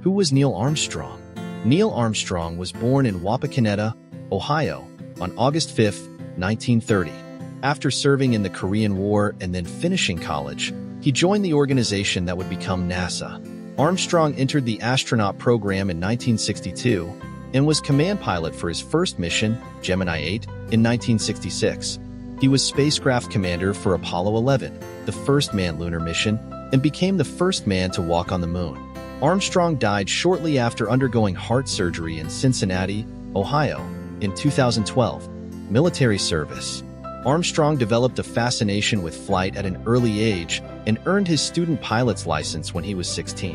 Who was Neil Armstrong? Neil Armstrong was born in Wapakoneta, Ohio, on August 5, 1930. After serving in the Korean War and then finishing college, he joined the organization that would become NASA. Armstrong entered the astronaut program in 1962 and was command pilot for his first mission, Gemini 8, in 1966. He was spacecraft commander for Apollo 11, the first manned lunar mission, and became the first man to walk on the moon. Armstrong died shortly after undergoing heart surgery in Cincinnati, Ohio, in 2012. Military service. Armstrong developed a fascination with flight at an early age and earned his student pilot's license when he was 16.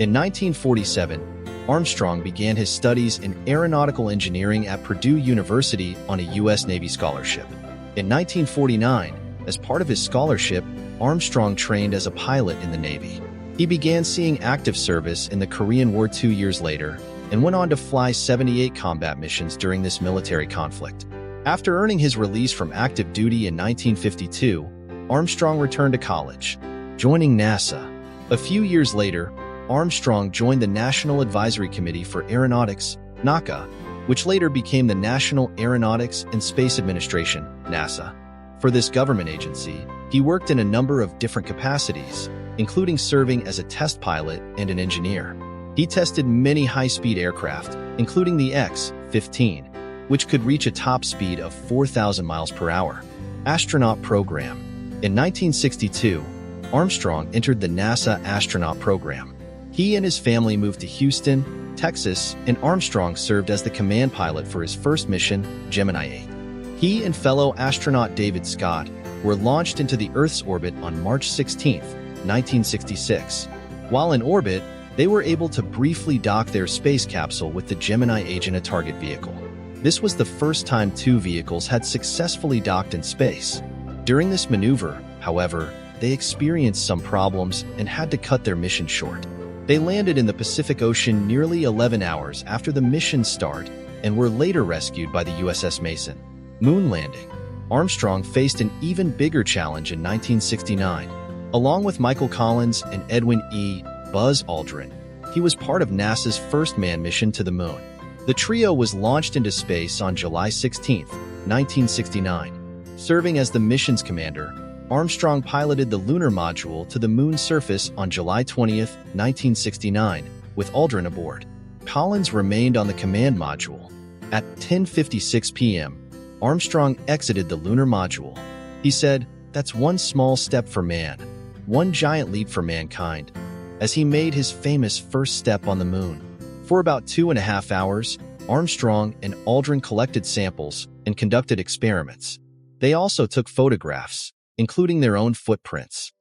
In 1947, Armstrong began his studies in aeronautical engineering at Purdue University on a U.S. Navy scholarship. In 1949, as part of his scholarship, Armstrong trained as a pilot in the Navy. He began seeing active service in the Korean War 2 years later and went on to fly 78 combat missions during this military conflict. After earning his release from active duty in 1952, Armstrong returned to college, joining NASA. A few years later, Armstrong joined the National Advisory Committee for Aeronautics, NACA, which later became the National Aeronautics and Space Administration, NASA. For this government agency, he worked in a number of different capacities, including serving as a test pilot and an engineer. He tested many high-speed aircraft, including the X-15, which could reach a top speed of 4,000 miles per hour. Astronaut program. In 1962, Armstrong entered the NASA astronaut program. He and his family moved to Houston, Texas, and Armstrong served as the command pilot for his first mission, Gemini 8. He and fellow astronaut David Scott were launched into the Earth's orbit on March 16, 1966. While in orbit, they were able to briefly dock their space capsule with the Gemini 8 in a target vehicle. This was the first time two vehicles had successfully docked in space. During this maneuver, however, they experienced some problems and had to cut their mission short. They landed in the Pacific Ocean nearly 11 hours after the mission's start and were later rescued by the USS Mason. Moon landing. Armstrong faced an even bigger challenge in 1969. Along with Michael Collins and Edwin E. Buzz Aldrin, he was part of NASA's first manned mission to the moon. The trio was launched into space on July 16, 1969. Serving as the mission's commander, Armstrong piloted the lunar module to the moon's surface on July 20, 1969, with Aldrin aboard. Collins remained on the command module. At 10:56 p.m., Armstrong exited the lunar module. He said, "That's one small step for man, one giant leap for mankind," as he made his famous first step on the moon. For about 2.5 hours, Armstrong and Aldrin collected samples and conducted experiments. They also took photographs, including their own footprints.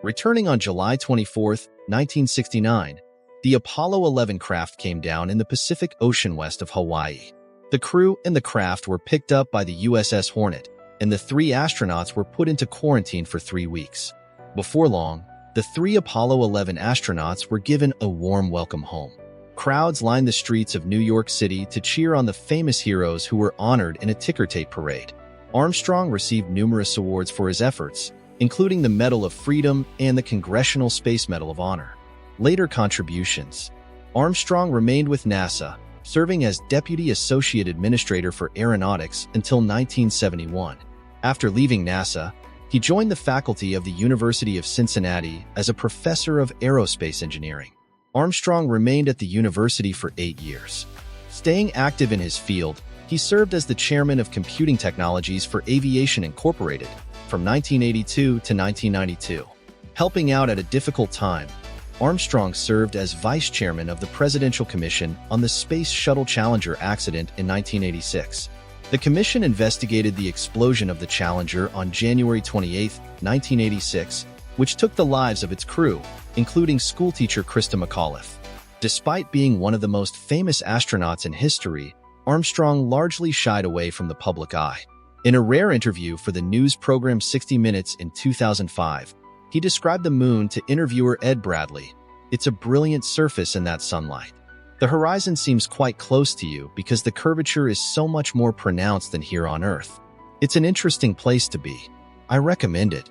Returning on July 24, 1969, the Apollo 11 craft came down in the Pacific Ocean west of Hawaii. The crew and the craft were picked up by the USS Hornet, and the 3 astronauts were put into quarantine for 3 weeks. Before long, the 3 Apollo 11 astronauts were given a warm welcome home. Crowds lined the streets of New York City to cheer on the famous heroes who were honored in a ticker-tape parade. Armstrong received numerous awards for his efforts, including the Medal of Freedom and the Congressional Space Medal of Honor. Later contributions. Armstrong remained with NASA, serving as Deputy Associate Administrator for Aeronautics until 1971. After leaving NASA, he joined the faculty of the University of Cincinnati as a professor of aerospace engineering. Armstrong remained at the university for 8 years. Staying active in his field, he served as the chairman of Computing Technologies for Aviation Incorporated from 1982 to 1992. Helping out at a difficult time, Armstrong served as vice chairman of the Presidential Commission on the Space Shuttle Challenger accident in 1986. The commission investigated the explosion of the Challenger on January 28, 1986, which took the lives of its crew, including schoolteacher Krista McAuliffe. Despite being one of the most famous astronauts in history, Armstrong largely shied away from the public eye. In a rare interview for the news program 60 Minutes in 2005, he described the moon to interviewer Ed Bradley. "It's a brilliant surface in that sunlight. The horizon seems quite close to you because the curvature is so much more pronounced than here on Earth. It's an interesting place to be. I recommend it."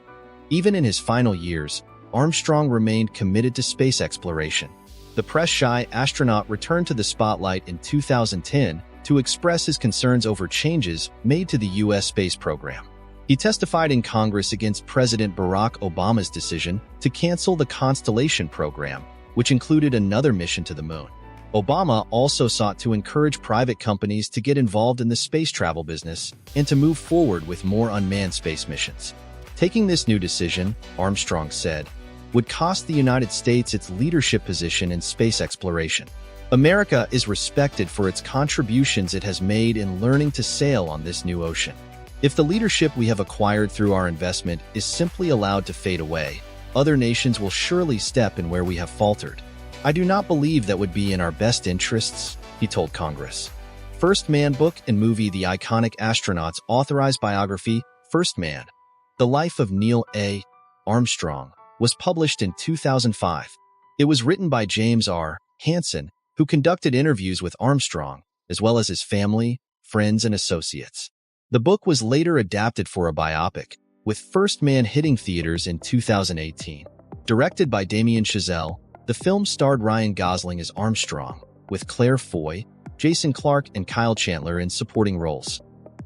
Even in his final years, Armstrong remained committed to space exploration. The press-shy astronaut returned to the spotlight in 2010 to express his concerns over changes made to the U.S. space program. He testified in Congress against President Barack Obama's decision to cancel the Constellation program, which included another mission to the moon. Obama also sought to encourage private companies to get involved in the space travel business and to move forward with more unmanned space missions. Taking this new decision, Armstrong said, would cost the United States its leadership position in space exploration. America is respected for its contributions it has made in learning to sail on this new ocean. If the leadership we have acquired through our investment is simply allowed to fade away, other nations will surely step in where we have faltered. I do not believe that would be in our best interests, he told Congress. First Man book and movie The iconic astronauts authorized biography, First Man, The Life of Neil A. Armstrong, was published in 2005. It was written by James R. Hansen, who conducted interviews with Armstrong, as well as his family, friends, and associates. The book was later adapted for a biopic, with First Man hitting theaters in 2018. Directed by Damien Chazelle, the film starred Ryan Gosling as Armstrong, with Claire Foy, Jason Clarke, and Kyle Chandler in supporting roles.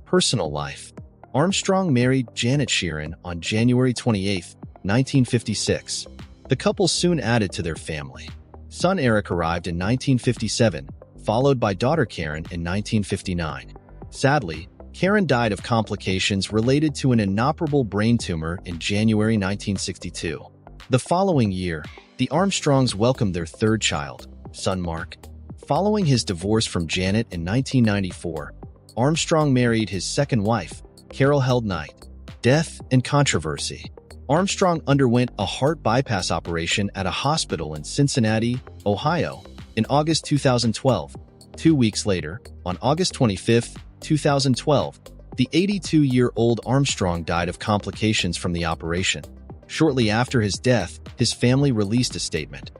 Personal life. Armstrong married Janet Sheeran on January 28, 1956. The couple soon added to their family. Son Eric arrived in 1957, followed by daughter Karen in 1959. Sadly, Karen died of complications related to an inoperable brain tumor in January 1962. The following year, the Armstrongs welcomed their third child, son Mark. Following his divorce from Janet in 1994, Armstrong married his second wife, Carol Held Knight. Death and controversy. Armstrong underwent a heart bypass operation at a hospital in Cincinnati, Ohio, in August 2012. 2 weeks later, on August 25, 2012, the 82-year-old Armstrong died of complications from the operation. Shortly after his death, his family released a statement.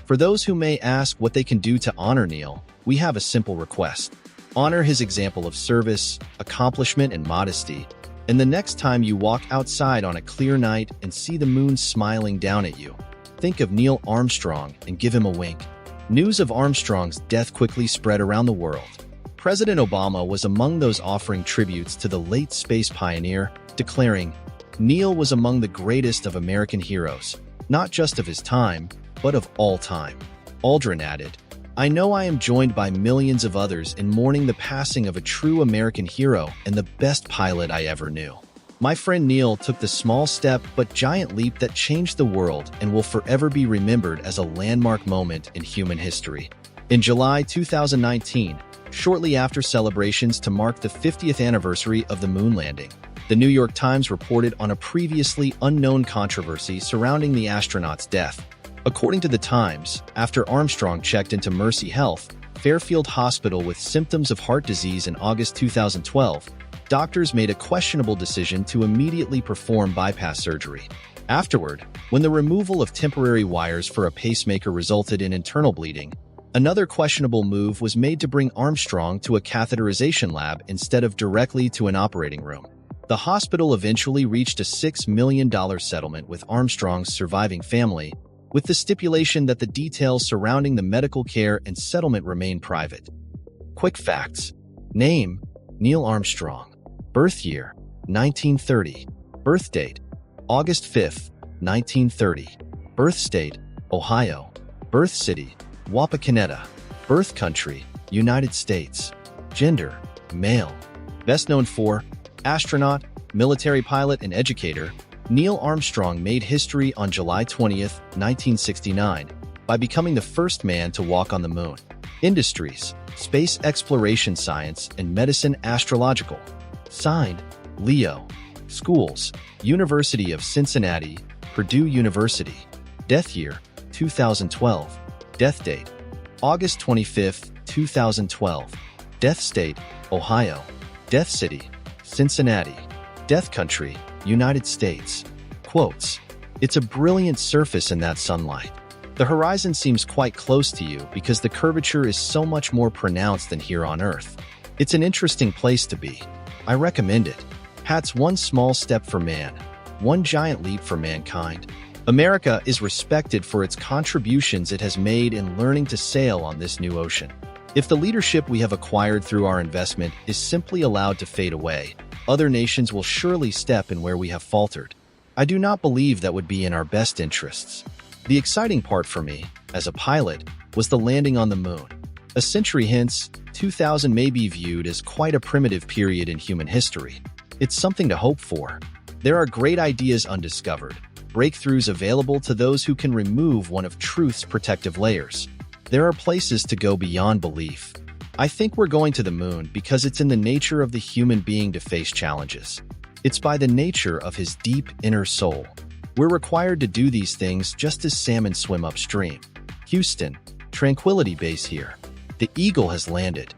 For those who may ask what they can do to honor Neil, we have a simple request. Honor his example of service, accomplishment, and modesty, and the next time you walk outside on a clear night and see the moon smiling down at you, think of Neil Armstrong and give him a wink. News of Armstrong's death quickly spread around the world. President Obama was among those offering tributes to the late space pioneer, declaring, "Neil was among the greatest of American heroes, not just of his time, but of all time." Aldrin added, "I know I am joined by millions of others in mourning the passing of a true American hero and the best pilot I ever knew. My friend Neil took the small step but giant leap that changed the world and will forever be remembered as a landmark moment in human history." In July 2019, shortly after celebrations to mark the 50th anniversary of the moon landing, the New York Times reported on a previously unknown controversy surrounding the astronaut's death. According to the Times, after Armstrong checked into Mercy Health, Fairfield Hospital with symptoms of heart disease in August 2012, doctors made a questionable decision to immediately perform bypass surgery. Afterward, when the removal of temporary wires for a pacemaker resulted in internal bleeding, another questionable move was made to bring Armstrong to a catheterization lab instead of directly to an operating room. The hospital eventually reached a $6 million settlement with Armstrong's surviving family, with the stipulation that the details surrounding the medical care and settlement remain private. Quick facts. Name: Neil Armstrong. Birth year: 1930. Birth date: August 5, 1930. Birth state: Ohio. Birth city: Wapakoneta. Birth country: United States. Gender: male. Best known for astronaut, military pilot, and educator, Neil Armstrong made history on July 20, 1969, by becoming the first man to walk on the moon. Industries: space exploration, science, and medicine. Astrological. Signed: Leo. Schools: University of Cincinnati, Purdue University. Death year: 2012. Death date: August 25, 2012. Death state: Ohio. Death city: Cincinnati. Death country: United States. Quotes: "It's a brilliant surface in that sunlight. The horizon seems quite close to you because the curvature is so much more pronounced than here on Earth. It's an interesting place to be. I recommend it. That's one small step for man, one giant leap for mankind." America is respected for its contributions it has made in learning to sail on this new ocean. If the leadership we have acquired through our investment is simply allowed to fade away, other nations will surely step in where we have faltered. I do not believe that would be in our best interests. The exciting part for me, as a pilot, was the landing on the moon. A century hence, 2000 may be viewed as quite a primitive period in human history. It's something to hope for. There are great ideas undiscovered, breakthroughs available to those who can remove one of truth's protective layers. There are places to go beyond belief. I think we're going to the moon because it's in the nature of the human being to face challenges. It's by the nature of his deep inner soul. We're required to do these things just as salmon swim upstream. Houston, Tranquility Base here. The Eagle has landed.